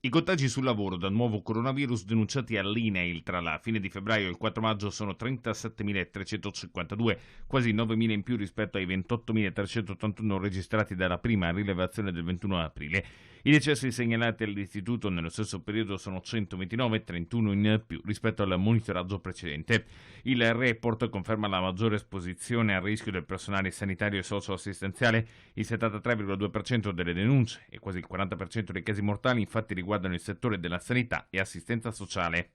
I contagi sul lavoro da nuovo coronavirus denunciati all'INAIL tra la fine di febbraio e il 4 maggio sono 37.352, quasi 9.000 in più rispetto ai 28.381 registrati dalla prima rilevazione del 21 aprile. I decessi segnalati all'istituto nello stesso periodo sono 129, 31 in più rispetto al monitoraggio precedente. Il report conferma la maggiore esposizione al rischio del personale sanitario e socio-assistenziale. Il 73,2% delle denunce e quasi il 40% dei casi mortali infatti riguardano il settore della sanità e assistenza sociale.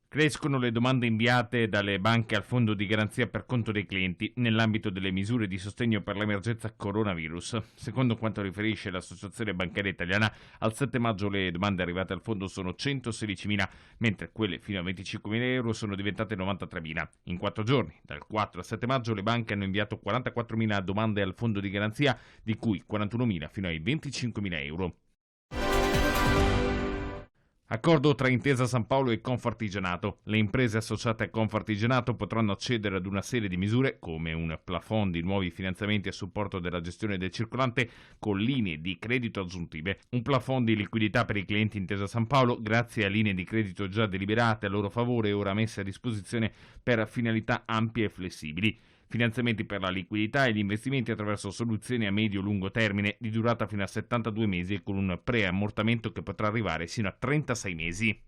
Crescono le domande inviate dalle banche al fondo di garanzia per conto dei clienti nell'ambito delle misure di sostegno per l'emergenza coronavirus. Secondo quanto riferisce l'Associazione Bancaria Italiana, al 7 maggio le domande arrivate al fondo sono 116.000, mentre quelle fino a 25.000 euro sono diventate 93.000. In 4 giorni, dal 4 al 7 maggio, le banche hanno inviato 44.000 domande al fondo di garanzia, di cui 41.000 fino ai 25.000 euro. Accordo tra Intesa San Paolo e Confartigianato. Le imprese associate a Confartigianato potranno accedere ad una serie di misure, come un plafond di nuovi finanziamenti a supporto della gestione del circolante con linee di credito aggiuntive. Un plafond di liquidità per i clienti Intesa San Paolo, grazie a linee di credito già deliberate a loro favore e ora messe a disposizione per finalità ampie e flessibili. Finanziamenti per la liquidità e gli investimenti attraverso soluzioni a medio-lungo termine di durata fino a 72 mesi e con un preammortamento che potrà arrivare sino a 36 mesi.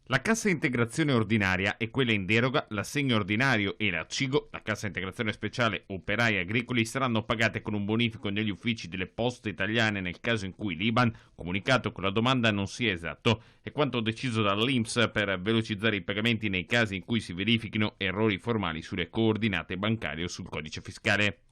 La cassa integrazione ordinaria e quella in deroga, l'assegno ordinario e la CIGO, la cassa integrazione speciale operai agricoli, saranno pagate con un bonifico negli uffici delle poste italiane nel caso in cui l'IBAN, comunicato con la domanda, non sia esatto. È quanto deciso dall'INPS per velocizzare i pagamenti nei casi in cui si verifichino errori formali sulle coordinate bancarie o sul codice fiscale.